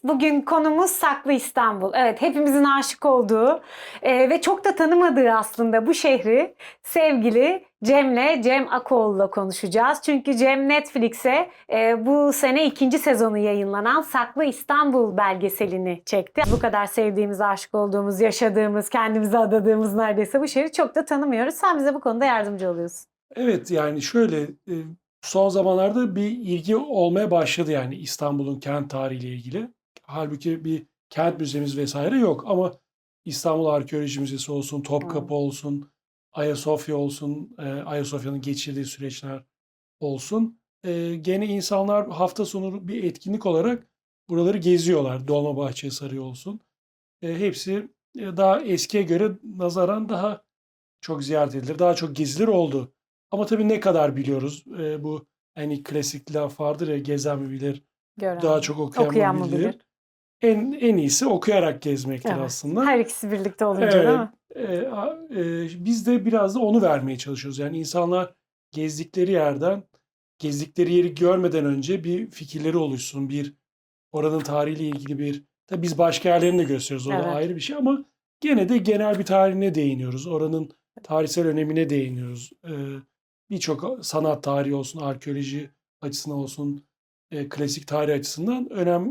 Bugün konumuz Saklı İstanbul. Evet, hepimizin aşık olduğu ve çok da tanımadığı aslında bu şehri sevgili Cem Akoğlu'la konuşacağız. Çünkü Cem Netflix'e bu sene ikinci sezonu yayınlanan Saklı İstanbul belgeselini çekti. Bu kadar sevdiğimiz, aşık olduğumuz, yaşadığımız, kendimize adadığımız neredeyse bu şehri çok da tanımıyoruz. Sen bize bu konuda yardımcı oluyorsun. Evet yani şöyle son zamanlarda bir ilgi olmaya başladı yani İstanbul'un kent tarihiyle ilgili. Halbuki bir kent müzemiz vesaire yok ama İstanbul Arkeoloji Müzesi olsun, Hmm. Topkapı olsun, Ayasofya olsun, Ayasofya'nın geçirdiği süreçler olsun. Gene insanlar hafta sonu bir etkinlik olarak buraları geziyorlar. Dolmabahçe, Sarıya olsun. Hepsi daha eskiye göre nazaran daha çok ziyaret edilir, daha çok gezilir oldu. Ama tabii ne kadar biliyoruz? Bu hani klasik laf vardır ya, gezen mi bilir, Gören daha mi? çok okuyan mı Okuyan mı bilir? bilir. En iyisi okuyarak gezmektir Evet. aslında. Her ikisi birlikte olunca değil Evet, mi? biz de biraz da onu vermeye çalışıyoruz. Yani insanlar gezdikleri yerden, gezdikleri yeri görmeden önce bir fikirleri oluşsun, bir oranın tarihiyle ilgili bir, tabii biz başka yerlerini de gösteriyoruz, o da Evet. ayrı bir şey ama gene de genel bir tarihine değiniyoruz. Oranın tarihsel önemine değiniyoruz. Birçok sanat tarihi olsun, arkeoloji açısından olsun, klasik tarih açısından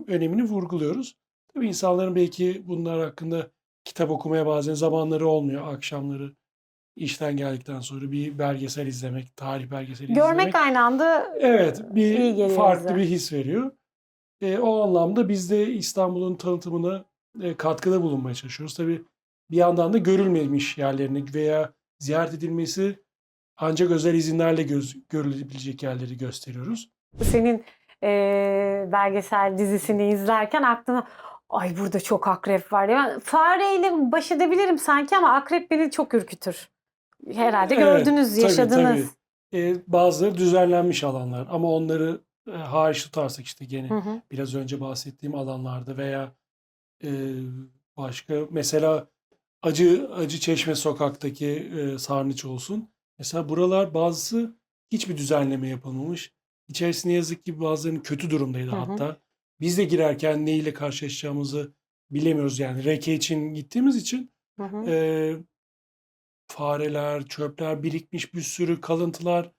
önemini vurguluyoruz. Tabii insanların belki bunlar hakkında kitap okumaya bazen zamanları olmuyor. Akşamları işten geldikten sonra bir belgesel izlemek, tarih belgeseli Görmek izlemek. aynı anda Evet, iyi bir geliyor farklı bize. bir his veriyor. O anlamda biz de İstanbul'un tanıtımına katkıda bulunmaya çalışıyoruz. Tabii bir yandan da görülmemiş yerlerini veya ziyaret edilmesi ancak özel izinlerle görülebilecek yerleri gösteriyoruz. Senin belgesel dizisini izlerken aklına ay burada çok akrep var ya. Ben fareyle baş edebilirim sanki ama akrep beni çok ürkütür. Herhalde Evet, gördünüz, tabii yaşadınız. tabii. Bazıları düzenlenmiş alanlar ama onları hariç tutarsak işte Hı gene hı. biraz önce bahsettiğim alanlarda veya e, başka mesela Acı Çeşme sokaktaki sarnıç olsun. Mesela buralar bazısı hiçbir düzenleme yapılmamış. İçerisinde yazık ki bazılarının kötü durumdaydı Hı hı. hatta. Biz de girerken neyle karşılaşacağımızı bilemiyoruz yani. Reke için gittiğimiz için Hı hı. e, fareler, çöpler birikmiş, bir sürü kalıntılar.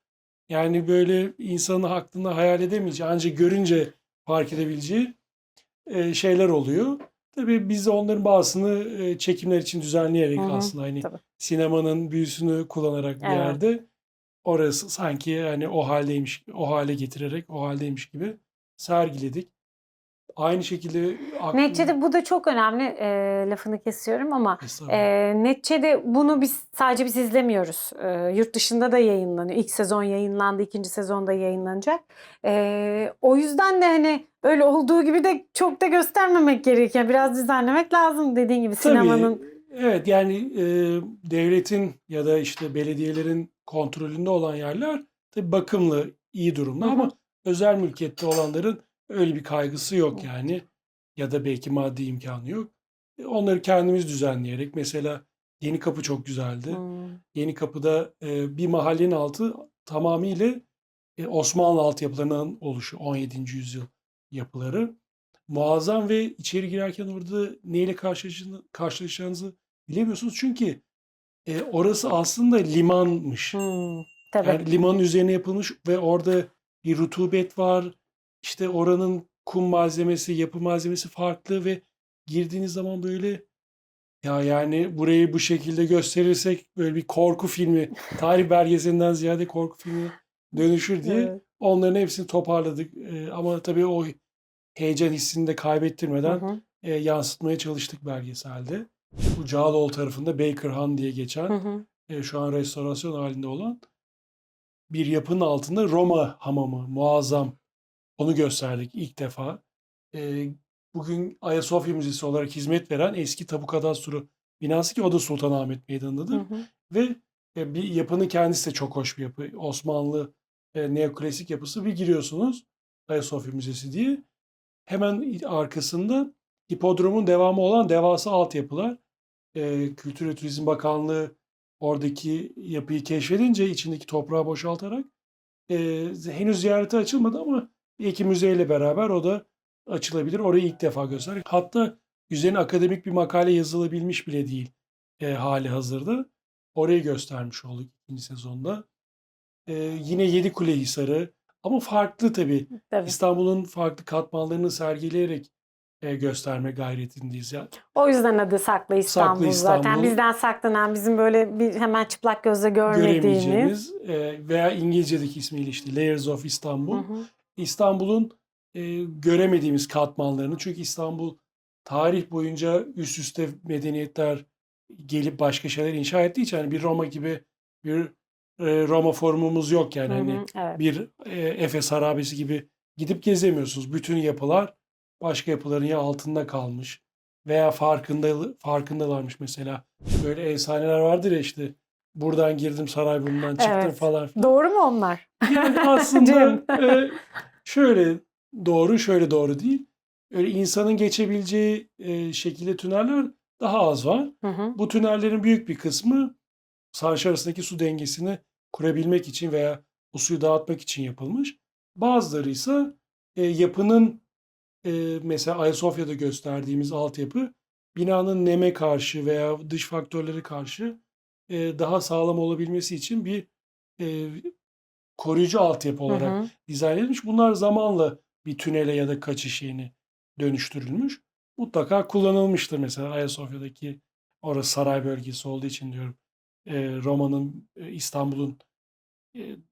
Yani böyle insanın aklında hayal edemeyeceği, ancak görünce fark edebileceği şeyler oluyor. Tabii biz de onların bazısını çekimler için Hı düzenleyerek hı. aslında hani Tabii. sinemanın büyüsünü kullanarak bir Evet. yerde orası sanki hani o haldeymiş, o hale getirerek o haldeymiş gibi sergiledik. Aynı şekilde aklım Neticede bu da çok önemli. Lafını kesiyorum ama estağfurullah. neticede bunu sadece biz izlemiyoruz. Yurt dışında da yayınlanıyor. İlk sezon yayınlandı, ikinci sezonda yayınlanacak. O yüzden de hani öyle olduğu gibi de çok da göstermemek gerekiyor. Biraz düzenlemek lazım dediğin gibi Tabii sinemanın. evet yani devletin ya da işte belediyelerin kontrolünde olan yerler tabii bakımlı, iyi Hı durumda ama hı. özel mülkiyette olanların öyle bir kaygısı yok Evet. yani ya da belki maddi imkanı yok. Onları kendimiz düzenleyerek mesela Yeni Kapı çok güzeldi. Hmm. Yeni Kapı'da bir mahallenin altı tamamıyla Osmanlı altyapılarından oluşuyor. 17. yüzyıl yapıları. Muazzam ve içeri girerken orada neyle karşılaşacağınızı bilemiyorsunuz. Çünkü orası aslında limanmış. Tabii. Yani limanın üzerine yapılmış ve orada bir rutubet var. İşte oranın kum malzemesi, yapı malzemesi farklı ve girdiğiniz zaman böyle ya yani burayı bu şekilde gösterirsek böyle bir korku filmi, tarih belgeselinden ziyade korku filmine dönüşür diye Evet. onların hepsini toparladık. Ama tabii o heyecan hissini de Hı kaybettirmeden hı. yansıtmaya çalıştık belgeselde. Bu Cağaloğlu tarafında Baker Han diye Hı geçen, hı. şu an restorasyon halinde olan bir yapının altında Roma hamamı muazzam. Onu gösterdik ilk defa. E, Bugün Ayasofya Müzesi olarak hizmet veren eski Tapu Kadastro binası ki o da Sultanahmet Hı Meydanı'ndadır. hı. Ve bir yapının kendisi de çok hoş bir yapı. Osmanlı neoklasik yapısı. Bir giriyorsunuz Ayasofya Müzesi diye. Hemen arkasında hipodromun devamı olan devasa altyapılar. Kültür ve Turizm Bakanlığı oradaki yapıyı keşfedince içindeki toprağı boşaltarak henüz ziyarete açılmadı ama bir iki müzeyle beraber o da açılabilir. Orayı ilk defa göster. Hatta üzerine akademik bir makale yazılabilmiş bile değil hali hazırda. Orayı göstermiş olduk ikinci sezonda. Yine Yedikulehisar'ı ama farklı tabii. Tabii. İstanbul'un farklı katmanlarını sergileyerek gösterme gayretindeyiz. Yani O yüzden adı Saklı İstanbul Saklı zaten. İstanbul. Bizden saklanan, bizim böyle bir hemen çıplak gözle görmediğimiz. Göremeyeceğimiz veya İngilizce'deki ismiyle işte Layers of Istanbul. Hı hı. İstanbul'un göremediğimiz katmanlarını, çünkü İstanbul tarih boyunca üst üste medeniyetler gelip başka şeyler inşa ettiği için hani bir Roma gibi bir Roma formumuz yok yani Hı hı, hani evet. bir Efes harabesi gibi gidip gezemiyorsunuz. Bütün yapılar başka yapıların ya altında kalmış veya farkındalarmış mesela. Böyle efsaneler vardır ya, işte buradan girdim Sarayburnu'ndan çıktım Evet. falan filan. Doğru mu onlar? Yani aslında Cem. şöyle doğru, şöyle doğru değil. Öyle insanın geçebileceği şekilde tüneller daha az var. Hı hı. Bu tünellerin büyük bir kısmı Sarnıç arasındaki su dengesini kurabilmek için veya o suyu dağıtmak için yapılmış. Bazıları ise yapının mesela Ayasofya'da gösterdiğimiz altyapı binanın neme karşı veya dış faktörlere karşı daha sağlam olabilmesi için bir e, koruyucu altyapı Hı olarak hı. dizayn edilmiş. Bunlar zamanla bir tünele ya da kaçış şeyine dönüştürülmüş. Mutlaka kullanılmıştır mesela Ayasofya'daki, orası saray bölgesi olduğu için diyorum. Roma'nın, İstanbul'un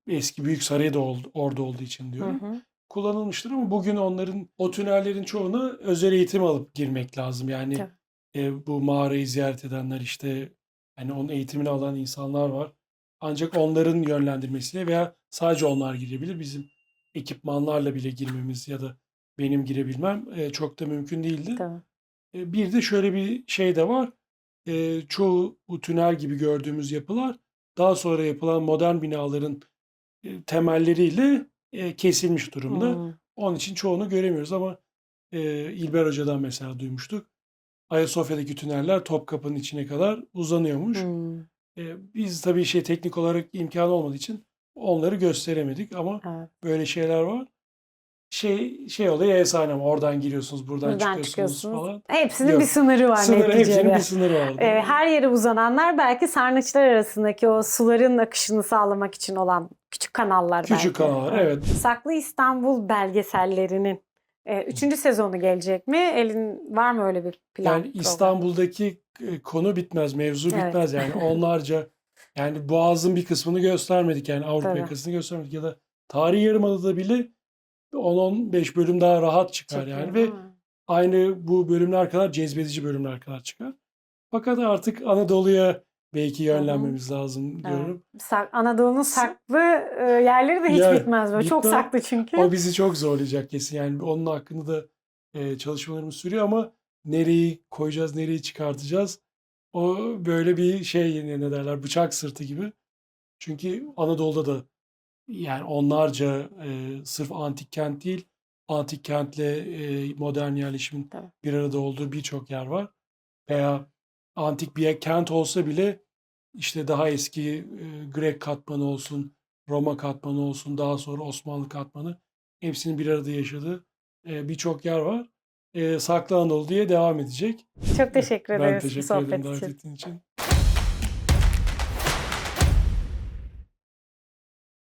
eski büyük sarayı da orada olduğu için Hı diyorum. hı. Kullanılmıştır ama bugün onların, o tünellerin çoğuna özel eğitim alıp girmek lazım. Yani Tabii. bu mağarayı ziyaret edenler, işte hani onun eğitimini alan insanlar var. Ancak onların yönlendirmesiyle veya sadece onlar girebilir. Bizim ekipmanlarla bile girmemiz ya da benim girebilmem çok da mümkün değildi. Tabii. Bir de şöyle bir şey de var. Çoğu bu tünel gibi gördüğümüz yapılar daha sonra yapılan modern binaların temelleriyle kesilmiş durumda. Hmm. Onun için çoğunu göremiyoruz ama İlber Hoca'dan mesela duymuştuk. Ayasofya'daki tüneller Topkapı'nın içine kadar uzanıyormuş. Hmm. Biz tabii teknik olarak imkanı olmadığı için onları gösteremedik ama Evet. böyle şeyler var. Şey oluyor, efsane ama oradan giriyorsunuz, buradan Buradan çıkıyorsunuz çıkıyorsunuz. falan. Hepsinin bir Yok. sınırı var Hepsinin bir neticede. sınırı vardı. Her yere uzananlar belki sarnıçlar arasındaki o suların akışını sağlamak için olan küçük kanallar belki. Küçük kanallar, evet. Saklı İstanbul belgesellerinin 3. sezonu gelecek mi? Elin var mı öyle bir plan? Yani program? İstanbul'daki konu bitmez, mevzu Evet. bitmez yani onlarca, yani Boğaz'ın bir kısmını göstermedik, yani Avrupa Tabii. yakasını göstermedik ya da Tarihi Yarımada'da bile 10-15 bölüm daha rahat çıkar Çıkıyor, yani değil ve mi? aynı bu bölümler kadar cezbedici bölümler kadar çıkar. Fakat artık Anadolu'ya belki Hı hı. yönlenmemiz lazım diyorum. Evet. Anadolu'nun saklı yerleri de hiç Ya, bitmez. Böyle. Çok bitmez. saklı çünkü. O bizi çok zorlayacak kesin. Yani onun hakkında da çalışmalarımız sürüyor ama nereyi koyacağız, nereyi çıkartacağız? O böyle bir şey, ne derler, bıçak sırtı gibi. Çünkü Anadolu'da da yani onlarca sırf antik kent değil, antik kentle modern yerleşimin Tabii. bir arada olduğu birçok yer var. Veya antik bir kent olsa bile işte daha eski Grek katmanı olsun, Roma katmanı olsun, daha sonra Osmanlı katmanı, hepsinin bir arada yaşadığı birçok yer var. Saklı Anadolu diye devam edecek. Çok teşekkür Ben ederiz bu teşekkür ederim sohbet davet için. ettiğin için.